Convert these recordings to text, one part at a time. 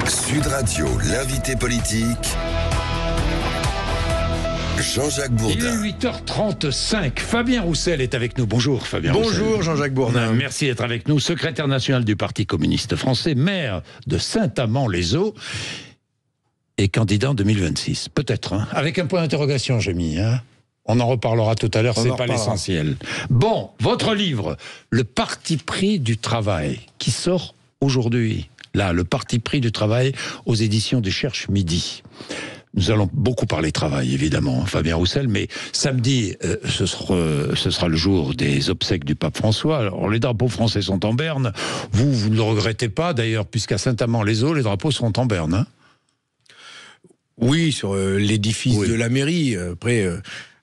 Sud Radio, l'invité politique, Jean-Jacques Bourdin. Il est 8h35. Fabien Roussel est avec nous. Bonjour Fabien Roussel. Bonjour Jean-Jacques Bourdin. Merci d'être avec nous. Secrétaire national du Parti communiste français, maire de Saint-Amand-les-Eaux et candidat en 2026. Peut-être, hein. Avec un point d'interrogation, j'ai mis. Hein. On en reparlera tout à l'heure, c'est pas l'essentiel. Bon, votre livre, Le parti pris du travail, qui sort aujourd'hui. Là, Le parti pris du travail aux éditions du Cherche Midi. Nous allons beaucoup parler travail, évidemment, Fabien Roussel, mais samedi, ce sera le jour des obsèques du pape François. Alors, les drapeaux français sont en berne. Vous ne le regrettez pas, d'ailleurs, puisqu'à Saint-Amand-les-Eaux, les drapeaux sont en berne. Hein. Oui, sur l'édifice de la mairie. Après,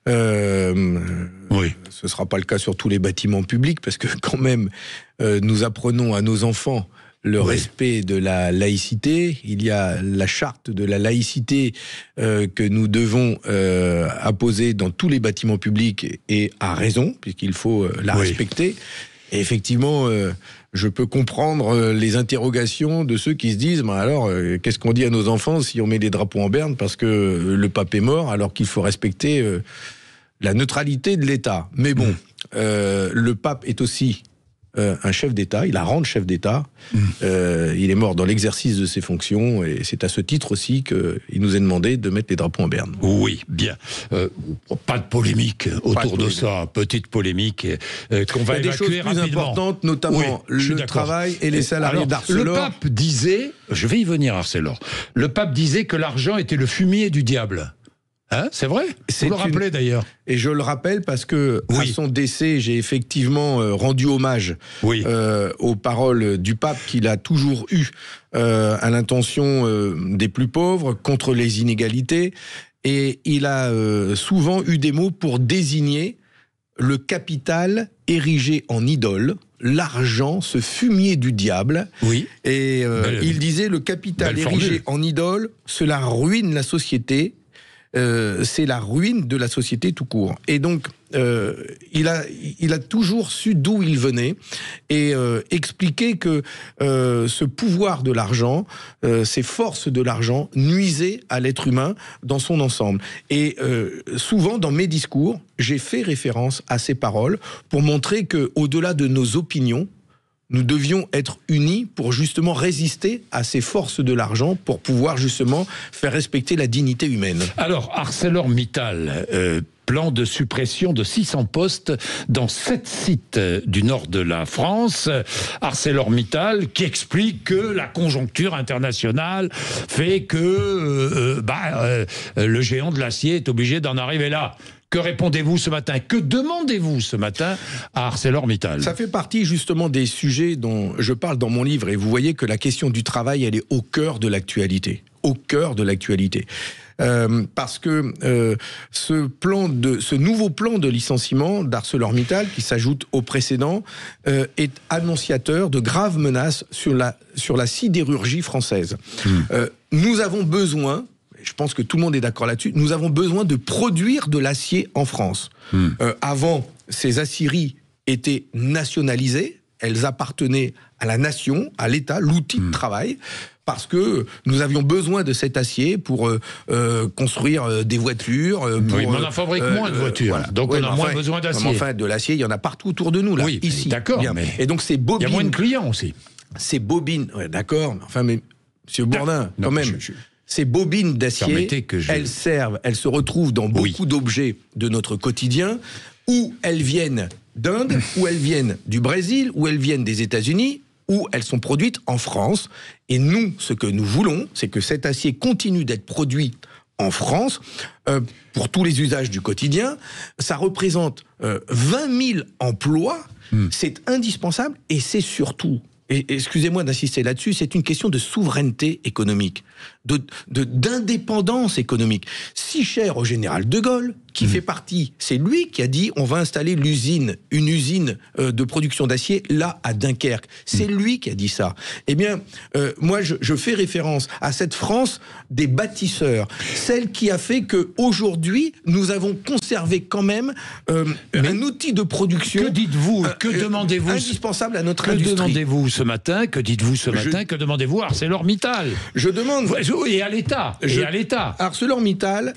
oui. Ce ne sera pas le cas sur tous les bâtiments publics, parce que quand même, nous apprenons à nos enfants le respect de la laïcité. Il y a la charte de la laïcité que nous devons apposer dans tous les bâtiments publics, et à raison, puisqu'il faut la respecter. Et effectivement, je peux comprendre les interrogations de ceux qui se disent alors, qu'est-ce qu'on dit à nos enfants si on met des drapeaux en berne parce que le pape est mort, alors qu'il faut respecter la neutralité de l'État. Mais bon, le pape est aussi un chef d'État, il a rang de chef d'État, il est mort dans l'exercice de ses fonctions, et c'est à ce titre aussi qu'il nous est demandé de mettre les drapeaux en berne. Oui, bien. Pas de polémique autour de ça, petite polémique qu'on va évacuer rapidement. Il y a des choses plus importantes, notamment le travail et les salariés d'Arcelor. Le pape disait, je vais y venir Arcelor, le pape disait que l'argent était le fumier du diable. Hein, c'est vrai. Vous le rappelez d'ailleurs. Et je le rappelle parce que à son décès, j'ai effectivement rendu hommage aux paroles du pape qu'il a toujours eues à l'intention des plus pauvres, contre les inégalités. Et il a souvent eu des mots pour désigner le capital érigé en idole, l'argent, ce fumier du diable. Oui. Et il disait le capital érigé en idole, cela ruine la société. C'est la ruine de la société tout court. Et donc, il a toujours su d'où il venait et expliqué que ce pouvoir de l'argent, ces forces de l'argent nuisaient à l'être humain dans son ensemble. Et souvent, dans mes discours, j'ai fait référence à ces paroles pour montrer qu'au-delà de nos opinions, nous devions être unis pour justement résister à ces forces de l'argent, pour pouvoir justement faire respecter la dignité humaine. Alors, ArcelorMittal, plan de suppression de 600 postes dans 7 sites du nord de la France. ArcelorMittal qui explique que la conjoncture internationale fait que le géant de l'acier est obligé d'en arriver là. Que répondez-vous ce matin? Que demandez-vous ce matin à ArcelorMittal? Ça fait partie justement des sujets dont je parle dans mon livre, et vous voyez que la question du travail, elle est au cœur de l'actualité. Au cœur de l'actualité. Parce que ce nouveau plan de licenciement d'ArcelorMittal, qui s'ajoute au précédent, est annonciateur de graves menaces sur la sidérurgie française. Nous avons besoin, je pense que tout le monde est d'accord là-dessus, nous avons besoin de produire de l'acier en France. Avant, ces aciéries étaient nationalisées, elles appartenaient à la nation, à l'État, l'outil de travail, parce que nous avions besoin de cet acier pour construire des voitures. Mais on en fabrique moins de voitures, donc on a moins besoin d'acier. Enfin, de l'acier, il y en a partout autour de nous, là, ici. D'accord, mais et donc ces bobines... Il y a moins de clients aussi. Ces bobines... d'accord, mais monsieur Bourdin, quand même... Ces bobines d'acier, elles se retrouvent dans beaucoup d'objets de notre quotidien, où elles viennent d'Inde, où elles viennent du Brésil, où elles viennent des États-Unis, où elles sont produites en France. Et nous, ce que nous voulons, c'est que cet acier continue d'être produit en France pour tous les usages du quotidien. Ça représente 20 000 emplois. C'est indispensable, et c'est surtout... Et excusez-moi d'insister là-dessus, c'est une question de souveraineté économique, d'indépendance économique. Si cher au général de Gaulle, qui fait partie, c'est lui qui a dit on va installer une usine de production d'acier là à Dunkerque. C'est lui qui a dit ça. Eh bien, moi je fais référence à cette France des bâtisseurs, celle qui a fait que aujourd'hui nous avons conservé quand même un outil de production. Que dites-vous, que demandez-vous indispensable à notre industrie. Que demandez-vous ce matin? Que dites-vous ce matin? Que demandez-vous à ArcelorMittal? Je demande et à l'État. ArcelorMittal,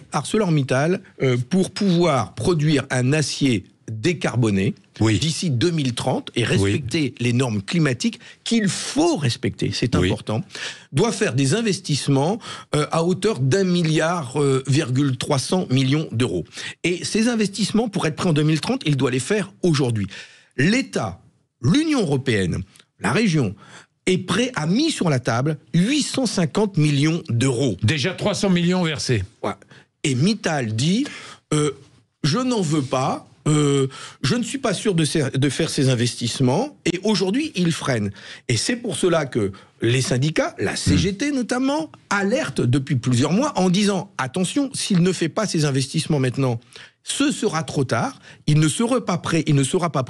pour pouvoir produire un acier décarboné d'ici 2030 et respecter les normes climatiques qu'il faut respecter, c'est important, doit faire des investissements à hauteur d'1,3 milliard d'euros. Et ces investissements, pour être prêts en 2030, il doit les faire aujourd'hui. L'État, l'Union européenne, la région a mis sur la table 850 millions d'euros. Déjà 300 millions versés. Ouais. Et Mittal dit je n'en veux pas, je ne suis pas sûr de faire ces investissements, et aujourd'hui il freine. Et c'est pour cela que les syndicats, la CGT notamment, alertent depuis plusieurs mois en disant attention, s'il ne fait pas ces investissements maintenant, ce sera trop tard, il ne sera pas prêt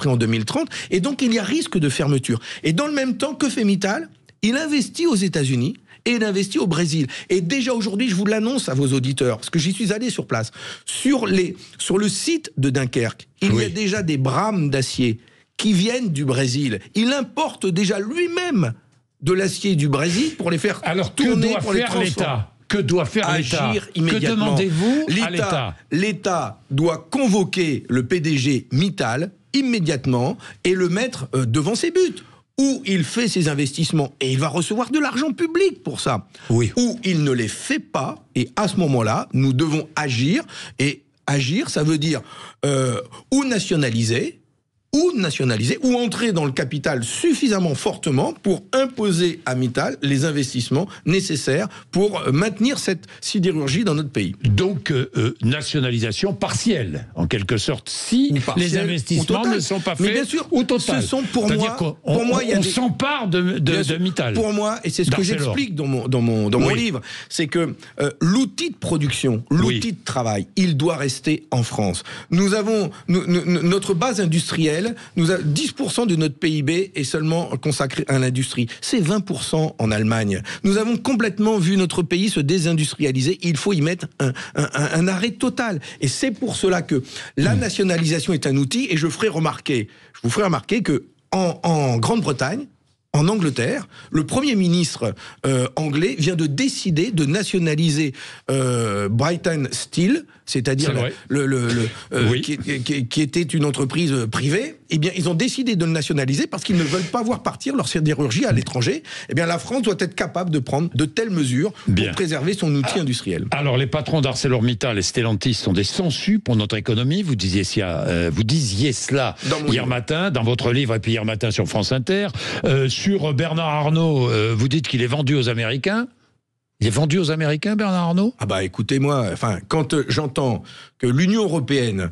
en 2030, et donc il y a risque de fermeture. Et dans le même temps, que fait Mittal? Il investit aux États-Unis et il investit au Brésil. Et déjà aujourd'hui, je vous l'annonce à vos auditeurs, parce que j'y suis allé sur place, sur le site de Dunkerque, il y a déjà des brames d'acier qui viennent du Brésil. Il importe déjà lui-même de l'acier du Brésil pour les faire tourner, pour les transformer. Que doit faire l'État? Agir immédiatement. Que demandez-vous à l'État? L'État doit convoquer le PDG Mittal immédiatement et le mettre devant ses buts. Ou il fait ses investissements et il va recevoir de l'argent public pour ça. Ou il ne les fait pas, et à ce moment-là, nous devons agir. Et agir, ça veut dire ou nationaliser, ou entrer dans le capital suffisamment fortement pour imposer à Mittal les investissements nécessaires pour maintenir cette sidérurgie dans notre pays. Donc, nationalisation partielle, en quelque sorte, si les investissements ne sont pas faits. Mais bien sûr, ou total. Ce sont pour moi, on s'empare de Mittal. Pour moi, et c'est ce que j'explique dans mon livre, c'est que l'outil de production, l'outil de travail, il doit rester en France. Nous avons notre base industrielle. 10% de notre PIB est seulement consacré à l'industrie. C'est 20% en Allemagne. Nous avons complètement vu notre pays se désindustrialiser. Il faut y mettre un arrêt total. Et c'est pour cela que la nationalisation est un outil. Et je vous ferai remarquer que en Grande-Bretagne, en Angleterre, le Premier ministre anglais vient de décider de nationaliser Brighton Steel, c'est-à-dire qui était une entreprise privée. Eh bien, ils ont décidé de le nationaliser parce qu'ils ne veulent pas voir partir leur sidérurgie à l'étranger. Eh bien, la France doit être capable de prendre de telles mesures pour préserver son outil industriel. Alors, les patrons d'ArcelorMittal et Stellantis sont des sangsues pour notre économie. Vous disiez cela hier matin, dans votre livre, et puis hier matin sur France Inter. Sur Bernard Arnault, vous dites qu'il est vendu aux Américains. Il est vendu aux Américains, Bernard Arnault? Ah bah écoutez-moi, quand j'entends que l'Union européenne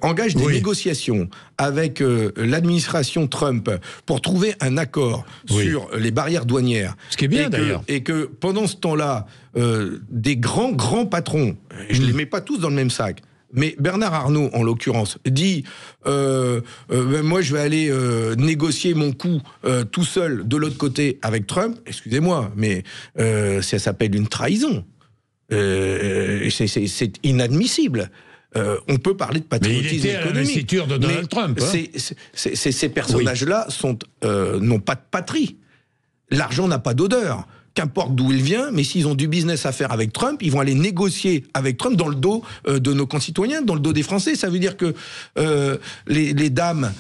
engage des négociations avec l'administration Trump pour trouver un accord sur les barrières douanières, ce qui est bien d'ailleurs, et que pendant ce temps-là, des grands patrons, je ne les mets pas tous dans le même sac, mais Bernard Arnault, en l'occurrence, dit moi je vais aller négocier mon coup tout seul de l'autre côté avec Trump. Excusez-moi, mais ça s'appelle une trahison. C'est inadmissible. On peut parler de patriotisme économique. Mais il était à l'investiture de Donald Trump. Ces personnages-là n'ont pas de patrie. L'argent n'a pas d'odeur. Qu'importe d'où il vient, mais s'ils ont du business à faire avec Trump, ils vont aller négocier avec Trump dans le dos de nos concitoyens, dans le dos des Français. Ça veut dire que les dames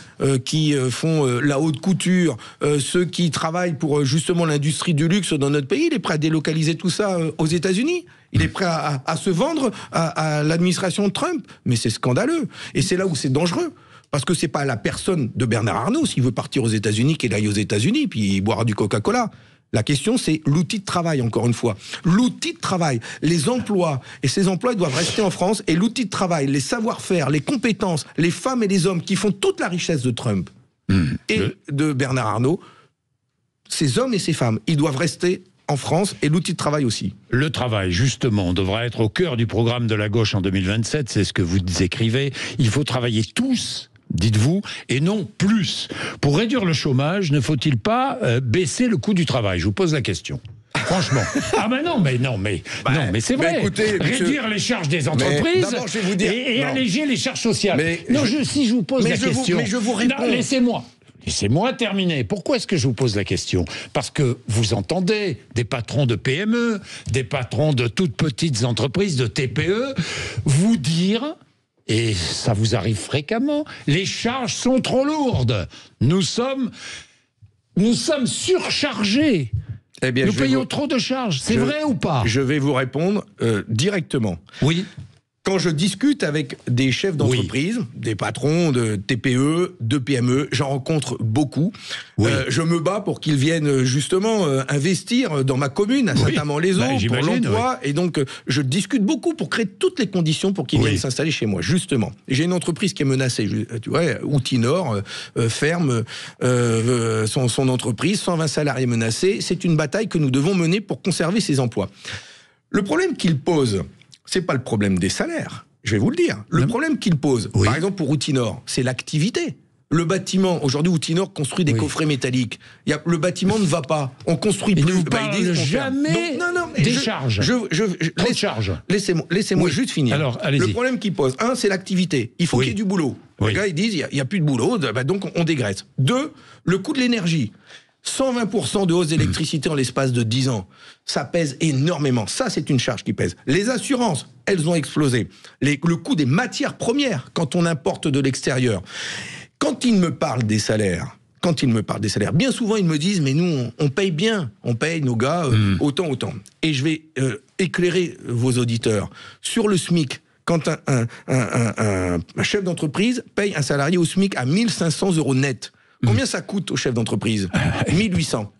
qui font la haute couture, ceux qui travaillent pour justement l'industrie du luxe dans notre pays, il est prêt à délocaliser tout ça aux États-Unis. Il est prêt à se vendre à l'administration de Trump. Mais c'est scandaleux. Et c'est là où c'est dangereux. Parce que c'est pas la personne de Bernard Arnault, s'il veut partir aux États-Unis, qu'il aille aux États-Unis, puis il boira du Coca-Cola. La question, c'est l'outil de travail, encore une fois. L'outil de travail, les emplois, et ces emplois doivent rester en France, et l'outil de travail, les savoir-faire, les compétences, les femmes et les hommes qui font toute la richesse de Trump et de Bernard Arnault, ces hommes et ces femmes, ils doivent rester en France et l'outil de travail aussi. Le travail, justement, devra être au cœur du programme de la gauche en 2027, c'est ce que vous écrivez. Il faut travailler tous, dites-vous, et non plus. Pour réduire le chômage, ne faut-il pas baisser le coût du travail? Je vous pose la question. Franchement. Ah ben non, mais c'est vrai. Écoutez, réduire les charges des entreprises je vais vous dire, et alléger les charges sociales. Si je vous pose la question... Mais je vous réponds. Laissez-moi terminer. Pourquoi est-ce que je vous pose la question? Parce que vous entendez des patrons de PME, des patrons de toutes petites entreprises, de TPE, vous dire, et ça vous arrive fréquemment, les charges sont trop lourdes. Nous sommes surchargés. Eh bien, nous payons trop de charges. C'est vrai ou pas? Je vais vous répondre directement. Oui. Quand je discute avec des chefs d'entreprise, des patrons de TPE, de PME, j'en rencontre beaucoup. Oui. Je me bats pour qu'ils viennent justement investir dans ma commune, à Saint-Amand-les-Eaux, pour l'emploi. Et donc, je discute beaucoup pour créer toutes les conditions pour qu'ils viennent s'installer chez moi, justement. J'ai une entreprise qui est menacée. Tu vois, Outinor ferme son entreprise, 120 salariés menacés. C'est une bataille que nous devons mener pour conserver ces emplois. Le problème qu'il pose... c'est pas le problème des salaires, je vais vous le dire. Le problème qu'il pose, par exemple pour Outinor, c'est l'activité. Le bâtiment, aujourd'hui Outinor construit des coffrets métalliques. Le bâtiment ne va pas, on construit plus. Il ne parle jamais des charges. Trop de charges. Laissez-moi juste finir. Alors, allez-y. Le problème qu'il pose, c'est l'activité. Il faut qu'il y ait du boulot. Les gars, ils disent, il n'y a plus de boulot, donc on dégraisse. 2, le coût de l'énergie. 120% de hausse d'électricité en l'espace de 10 ans. Ça pèse énormément. Ça, c'est une charge qui pèse. Les assurances, elles ont explosé. Le coût des matières premières quand on importe de l'extérieur. Quand ils me parlent des salaires, bien souvent, ils me disent, mais nous, on paye bien. On paye nos gars autant. Et je vais éclairer vos auditeurs. Sur le SMIC, quand un chef d'entreprise paye un salarié au SMIC à 1 500 € net, combien ça coûte au chef d'entreprise? 1 800.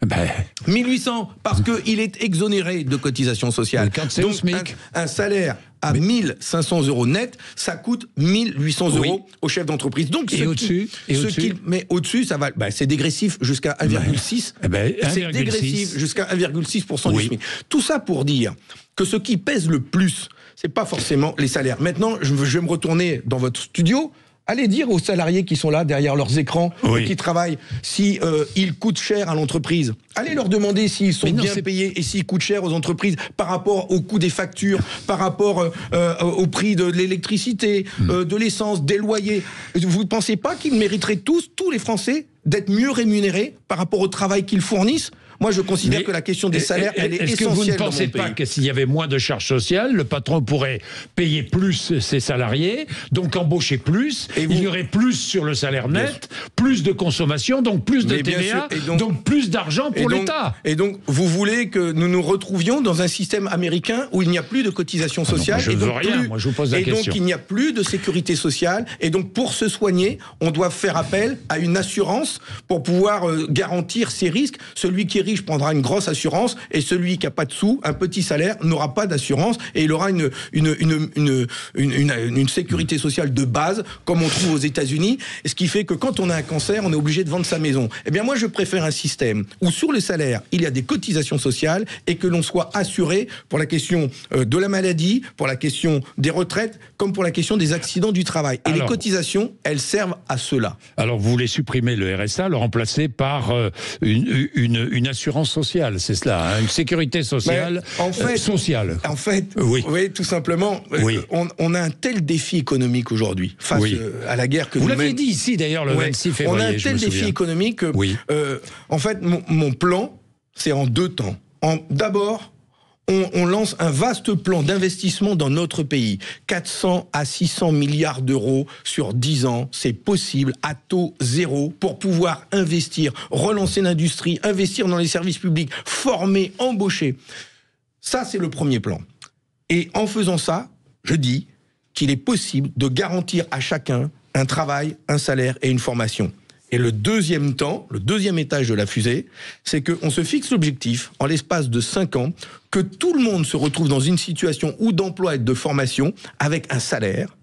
1 800, parce qu'il est exonéré de cotisations sociales. Donc, un salaire à 1 500 € net, ça coûte 1 800 € au chef d'entreprise. Donc, mais au-dessus, ça va. C'est dégressif jusqu'à 1,6. C'est dégressif jusqu'à 1,6% du SMIC. Tout ça pour dire que ce qui pèse le plus, c'est pas forcément les salaires. Maintenant, je vais me retourner dans votre studio. Allez dire aux salariés qui sont là derrière leurs écrans, qui travaillent, si ils coûtent cher à l'entreprise. Allez leur demander s'ils sont bien payés et s'ils coûtent cher aux entreprises par rapport au coût des factures, par rapport au prix de l'électricité, de l'essence, des loyers. Vous ne pensez pas qu'ils mériteraient tous les Français, d'être mieux rémunérés par rapport au travail qu'ils fournissent? Moi, je considère que la question des salaires, elle est essentielle. Est-ce que vous ne pensez pas que s'il y avait moins de charges sociales, le patron pourrait payer plus ses salariés, donc embaucher plus, il y aurait plus sur le salaire net, plus de consommation, donc plus de TVA, donc plus d'argent pour l'État. Et donc, vous voulez que nous nous retrouvions dans un système américain où il n'y a plus de cotisation sociale, je veux rien, moi je vous pose la question. Et donc, il n'y a plus de sécurité sociale, et donc pour se soigner, on doit faire appel à une assurance pour pouvoir garantir ses risques. Celui qui est riche prendra une grosse assurance et celui qui n'a pas de sous, un petit salaire, n'aura pas d'assurance et il aura une sécurité sociale de base comme on trouve aux États-Unis. Ce qui fait que quand on a un cancer, on est obligé de vendre sa maison. Eh bien moi je préfère un système où sur le salaire il y a des cotisations sociales et que l'on soit assuré pour la question de la maladie, pour la question des retraites, comme pour la question des accidents du travail. Et les cotisations, elles servent à cela. Alors vous voulez supprimer le RSA, le remplacer par une assurance sociale, c'est cela, une sécurité sociale sociale. En fait, oui, tout simplement, on a un tel défi économique aujourd'hui face à la guerre que vous l'avez dit ici d'ailleurs le 26 février. On a un tel défi économique que, en fait, mon plan, c'est en 2 temps. D'abord, on lance un vaste plan d'investissement dans notre pays. 400 à 600 milliards d'euros sur 10 ans, c'est possible, à taux zéro, pour pouvoir investir, relancer l'industrie, investir dans les services publics, former, embaucher. Ça, c'est le premier plan. Et en faisant ça, je dis qu'il est possible de garantir à chacun un travail, un salaire et une formation. Et le deuxième temps, le deuxième étage de la fusée, c'est qu'on se fixe l'objectif, en l'espace de 5 ans, que tout le monde se retrouve dans une situation ou d'emploi et de formation avec un salaire,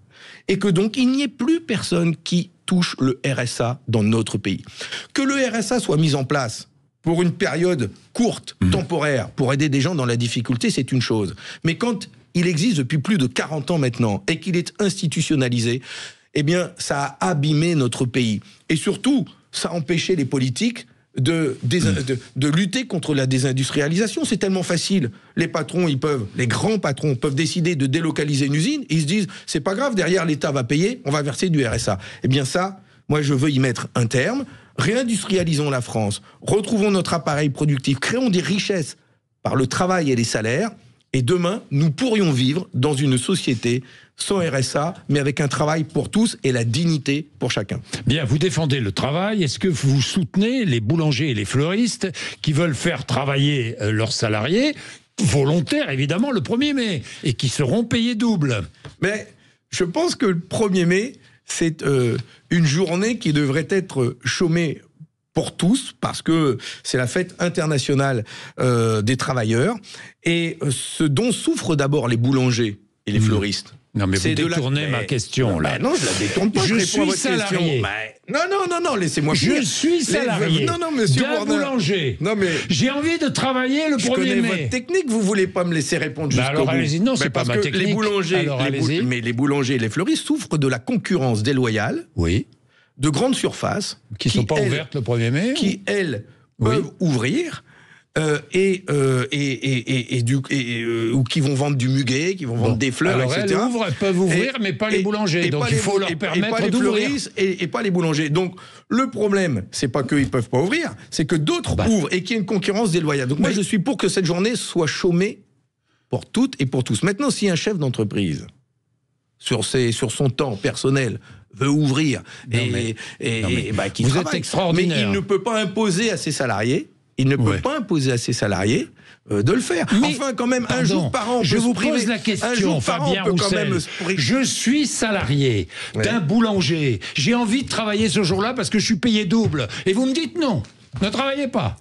et que donc il n'y ait plus personne qui touche le RSA dans notre pays. Que le RSA soit mis en place, pour une période courte, temporaire, pour aider des gens dans la difficulté, c'est une chose. Mais quand il existe depuis plus de 40 ans maintenant et qu'il est institutionnalisé, eh bien, ça a abîmé notre pays. Et surtout, ça a empêché les politiques de lutter contre la désindustrialisation. C'est tellement facile. Les patrons, les grands patrons peuvent décider de délocaliser une usine. Ils se disent, c'est pas grave, derrière l'État va payer, on va verser du RSA. Eh bien ça, moi je veux y mettre un terme. Réindustrialisons la France, retrouvons notre appareil productif, créons des richesses par le travail et les salaires. Et demain, nous pourrions vivre dans une société sans RSA, mais avec un travail pour tous et la dignité pour chacun. Bien, vous défendez le travail. Est-ce que vous soutenez les boulangers et les fleuristes qui veulent faire travailler leurs salariés, volontaires évidemment, le 1er mai, et qui seront payés double? Mais je pense que le 1er mai, c'est une journée qui devrait être chômée pour tous, parce que c'est la fête internationale des travailleurs, et ce dont souffrent d'abord les boulangers et les fleuristes. Non, mais vous détournez ma question, là. Non, je la détourne pas. Je suis salarié. Non, laissez-moi finir. Je suis salarié monsieur d'un boulanger. Non, mais j'ai envie de travailler le 1er mai. Je connais votre technique, vous voulez pas me laisser répondre jusqu'au bout. Alors allez-y, non, c'est pas ma technique. Les boulangers, les boulangers et les fleuristes souffrent de la concurrence déloyale. Oui. De grandes surfaces qui ne sont pas ouvertes le 1er mai, qui elles peuvent ouvrir ou qui vont vendre du muguet, qui vont vendre des fleurs, alors etc. Elles peuvent ouvrir, mais pas les boulangers. Donc il faut leur permettre d'ouvrir. Et pas les boulangers. Donc le problème, c'est pas qu'ils peuvent pas ouvrir, c'est que d'autres ouvrent et qu'il y a une concurrence déloyale. Donc moi je suis pour que cette journée soit chômée pour toutes et pour tous. Maintenant, si un chef d'entreprise sur son temps personnel veut ouvrir qui vous êtes extraordinaire. Mais il ne peut pas imposer à ses salariés. Il ne peut pas imposer à ses salariés de le faire. Mais, enfin, quand même, un jour par an, je vous pose la question, Fabien Roussel. Je suis salarié d'un boulanger. J'ai envie de travailler ce jour-là parce que je suis payé double. Et vous me dites non, ne travaillez pas.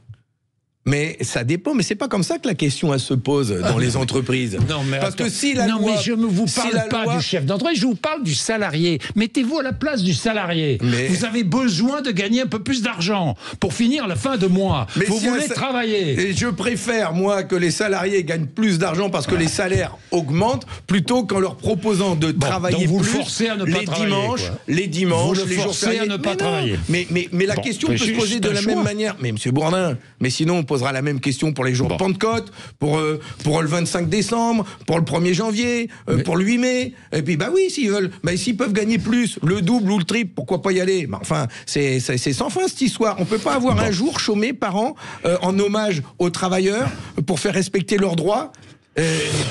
Mais ça dépend, mais c'est pas comme ça que la question elle se pose dans les entreprises. Non, mais parce que si la loi, mais je ne vous parle pas du chef d'entreprise, je vous parle du salarié. Mettez-vous à la place du salarié. Vous avez besoin de gagner un peu plus d'argent pour finir la fin de mois. Mais vous voulez travailler. Et je préfère, moi, que les salariés gagnent plus d'argent parce que les salaires augmentent, plutôt qu'en leur proposant de travailler donc vous plus le forcez à ne pas les dimanches, vous le les jours forcez fériés. à ne pas travailler. Mais la question peut se poser de la même manière. Mais monsieur Bourdin, mais sinon on posera la même question pour les jours de Pentecôte, pour le 25 décembre, pour le 1er janvier, pour le 8 mai. Et puis, s'ils veulent, s'ils peuvent gagner plus, le double ou le triple, pourquoi pas y aller? Enfin, c'est sans fin cette histoire. On peut pas avoir un jour chômé par an en hommage aux travailleurs pour faire respecter leurs droits.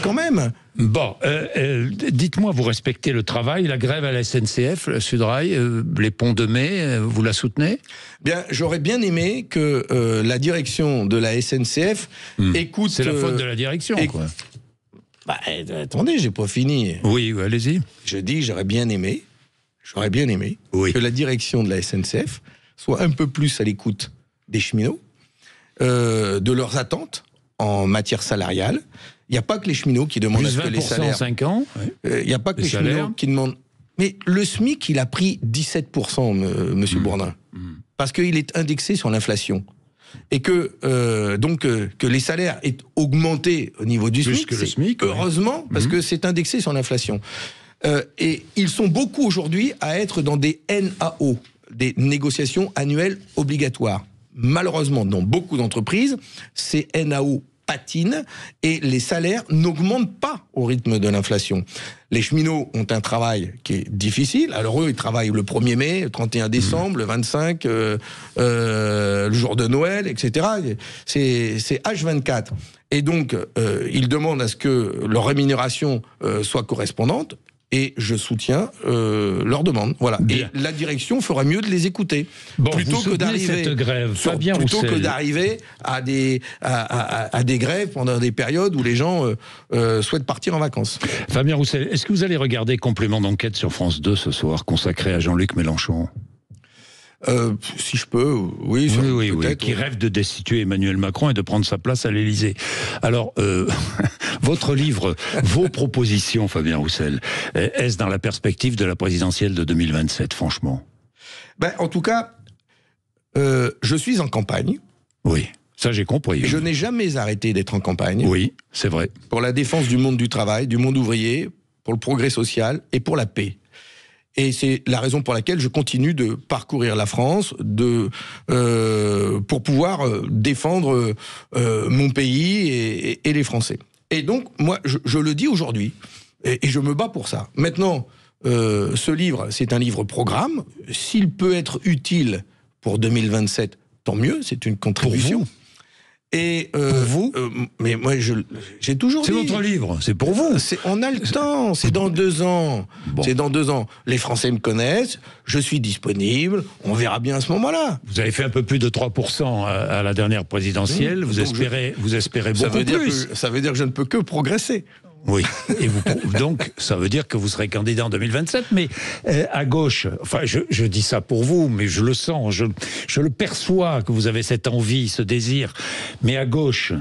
Quand même. Dites-moi, vous respectez le travail, la grève à la SNCF, le Sudrail, les ponts de mai, vous la soutenez? Bien, j'aurais bien aimé que la direction de la SNCF écoute... C'est la faute de la direction, quoi. Attendez, j'ai pas fini. Oui, allez-y. Je dis, j'aurais bien aimé que la direction de la SNCF soit un peu plus à l'écoute des cheminots, de leurs attentes en matière salariale. Il n'y a pas que les cheminots qui demandent à ce que les salaires... 5 ans. Il n'y a pas que les cheminots qui demandent... Mais le SMIC, il a pris 17%, monsieur Bourdin. Parce qu'il est indexé sur l'inflation. Et que les salaires aient augmenté au niveau du SMIC, que le SMIC, heureusement, parce que c'est indexé sur l'inflation. Et ils sont beaucoup aujourd'hui à être dans des NAO, des négociations annuelles obligatoires. Malheureusement, dans beaucoup d'entreprises, ces NAO patinent et les salaires n'augmentent pas au rythme de l'inflation. Les cheminots ont un travail qui est difficile. Alors eux, ils travaillent le 1er mai, le 31 décembre, le 25, le jour de Noël, etc. C'est H24. Et donc, ils demandent à ce que leur rémunération soit correspondante. Et je soutiens leur demande. Voilà. Bien. Et la direction fera mieux de les écouter. Plutôt que d'arriver cette grève, plutôt que d'arriver à des grèves pendant des périodes où les gens souhaitent partir en vacances. Fabien Roussel, est-ce que vous allez regarder Complément d'enquête sur France 2 ce soir, consacré à Jean-Luc Mélenchon? Si je peux, oui, qui rêve de destituer Emmanuel Macron et de prendre sa place à l'Élysée. Alors, votre livre, vos propositions, Fabien Roussel, est-ce dans la perspective de la présidentielle de 2027, franchement? En tout cas, je suis en campagne. Oui. Ça, j'ai compris. Je n'ai jamais arrêté d'être en campagne. Oui, c'est vrai. Pour la défense du monde du travail, du monde ouvrier, pour le progrès social et pour la paix. Et c'est la raison pour laquelle je continue de parcourir la France pour pouvoir défendre mon pays et les Français. Et donc, moi, je le dis aujourd'hui, et je me bats pour ça. Maintenant, ce livre, c'est un livre programme. S'il peut être utile pour 2027, tant mieux, c'est une contribution. Pour vous. Et pour vous mais moi, j'ai toujours dit... C'est votre livre, c'est pour vous. On a le temps, c'est dans 2 ans. Bon. C'est dans 2 ans. Les Français me connaissent, je suis disponible, on verra bien à ce moment-là. Vous avez fait un peu plus de 3% à la dernière présidentielle, vous espérez beaucoup plus. Ça veut dire que je ne peux que progresser. Oui, et donc ça veut dire que vous serez candidat en 2027, mais à gauche, enfin je dis ça pour vous, mais je le sens, je le perçois que vous avez cette envie, ce désir, mais à gauche,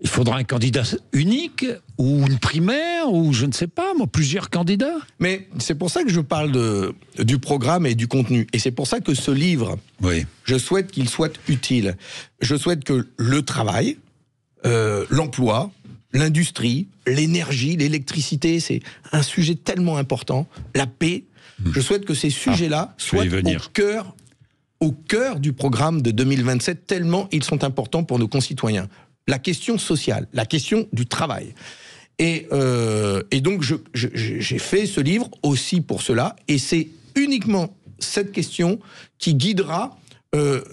il faudra un candidat unique ou une primaire ou je ne sais pas, moi, plusieurs candidats. Mais c'est pour ça que je parle du programme et du contenu, et c'est pour ça que ce livre, oui. Je souhaite qu'il soit utile. Je souhaite que le travail, l'emploi, l'industrie, l'énergie, l'électricité, c'est un sujet tellement important. La paix, je souhaite que ces sujets-là soient au cœur du programme de 2027, tellement ils sont importants pour nos concitoyens. La question sociale, la question du travail. Et donc, j'ai fait ce livre aussi pour cela, et c'est uniquement cette question qui guidera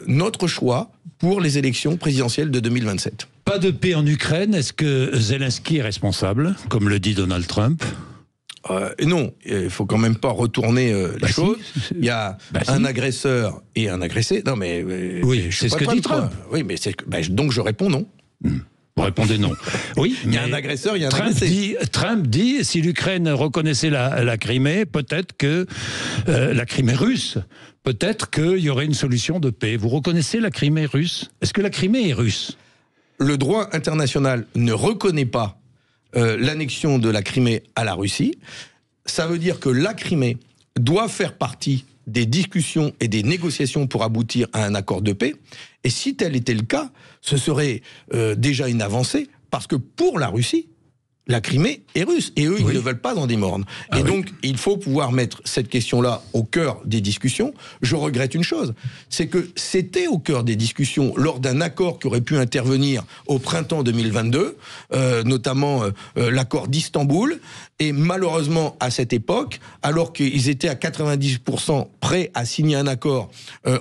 notre choix pour les élections présidentielles de 2027. Pas de paix en Ukraine, est-ce que Zelensky est responsable, comme le dit Donald Trump ? Non, il faut quand même pas retourner les choses. Si. Il y a un agresseur et un agressé. Non, mais oui, c'est ce que dit Trump. Oui, mais donc je réponds non. Vous répondez non. Oui, il y a un agresseur, il y a un agressé. Trump dit, si l'Ukraine reconnaissait la Crimée, peut-être que la Crimée russe, peut-être qu'il y aurait une solution de paix. Vous reconnaissez la Crimée russe ? Est-ce que la Crimée est russe ? Le droit international ne reconnaît pas l'annexion de la Crimée à la Russie. Ça veut dire que la Crimée doit faire partie des discussions et des négociations pour aboutir à un accord de paix. Et si tel était le cas, ce serait déjà une avancée, parce que pour la Russie, la Crimée est russe, et eux, ils ne veulent pas en démordre. Et donc, il faut pouvoir mettre cette question-là au cœur des discussions. Je regrette une chose, c'est que c'était au cœur des discussions lors d'un accord qui aurait pu intervenir au printemps 2022, notamment l'accord d'Istanbul, et malheureusement, à cette époque, alors qu'ils étaient à 90% prêts à signer un accord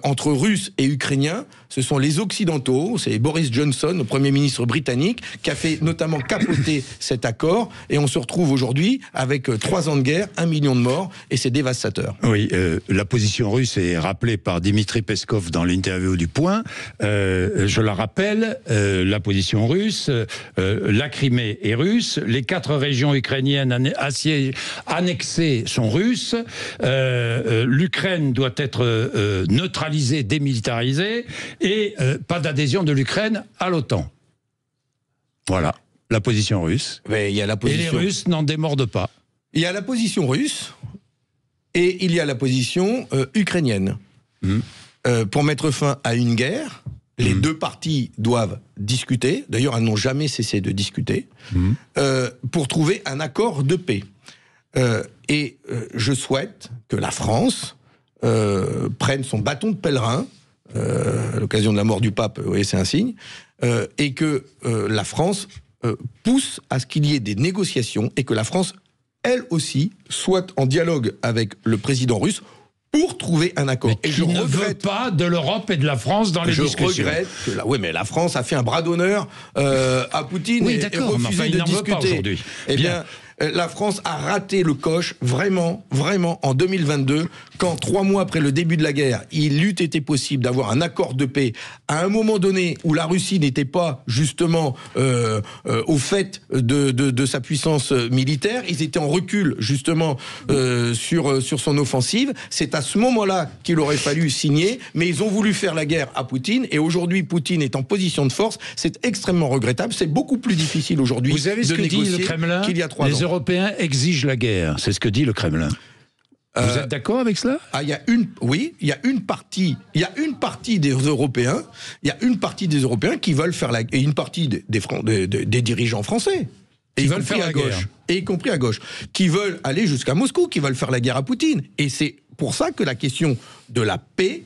entre Russes et Ukrainiens, ce sont les Occidentaux, c'est Boris Johnson, le Premier ministre britannique, qui a fait notamment capoter cet accord, et on se retrouve aujourd'hui avec 3 ans de guerre, 1 million de morts, et c'est dévastateur. Oui, la position russe est rappelée par Dimitri Peskov dans l'interview du Point. Je la rappelle, la position russe, la Crimée est russe, les 4 régions ukrainiennes annexées sont russes, l'Ukraine doit être neutralisée, démilitarisée, et pas d'adhésion de l'Ukraine à l'OTAN. Voilà, la position russe. Mais il y a la position... Et les Russes n'en démordent pas. Il y a la position russe et il y a la position ukrainienne. Pour mettre fin à une guerre, les 2 parties doivent discuter, d'ailleurs elles n'ont jamais cessé de discuter, pour trouver un accord de paix. Et je souhaite que la France prenne son bâton de pèlerin, à l'occasion de la mort du pape, vous voyez, c'est un signe, et que la France pousse à ce qu'il y ait des négociations, et que la France, elle aussi, soit en dialogue avec le président russe pour trouver un accord. Mais qui ne veut pas de l'Europe et de la France dans les discussions. Je regrette que oui, mais la France a fait un bras d'honneur à Poutine et refusé de discuter. Eh bien, la France a raté le coche, vraiment, vraiment, en 2022, quand 3 mois après le début de la guerre, il eût été possible d'avoir un accord de paix à un moment donné où la Russie n'était pas justement au fait de sa puissance militaire. Ils étaient en recul justement sur son offensive. C'est à ce moment-là qu'il aurait fallu signer, mais ils ont voulu faire la guerre à Poutine, et aujourd'hui Poutine est en position de force. C'est extrêmement regrettable. C'est beaucoup plus difficile aujourd'hui de négocier qu'il y a 3 ans. Les Européens exigent la guerre, c'est ce que dit le Kremlin. Vous êtes d'accord avec cela? Il y a une partie des Européens, qui veulent faire et une partie des dirigeants français. Qui veulent faire la guerre. Et y compris à gauche, qui veulent aller jusqu'à Moscou, qui veulent faire la guerre à Poutine. Et c'est pour ça que la question de la paix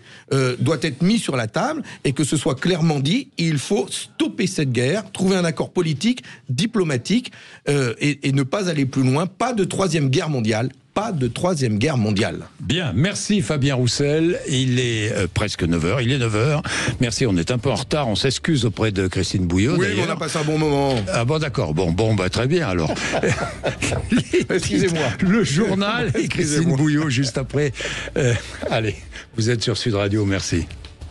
doit être mise sur la table et que ce soit clairement dit, il faut stopper cette guerre, trouver un accord politique, diplomatique et ne pas aller plus loin. Pas de troisième guerre mondiale. Pas de troisième guerre mondiale. Bien, merci Fabien Roussel. Il est presque 9h, il est 9h. Merci, on est un peu en retard, on s'excuse auprès de Christine Bouillot. Oui, on a passé un bon moment. Ah bon, d'accord, bah très bien alors. Excusez-moi. Le journal et Christine Bouillot juste après. Allez, vous êtes sur Sud Radio, merci.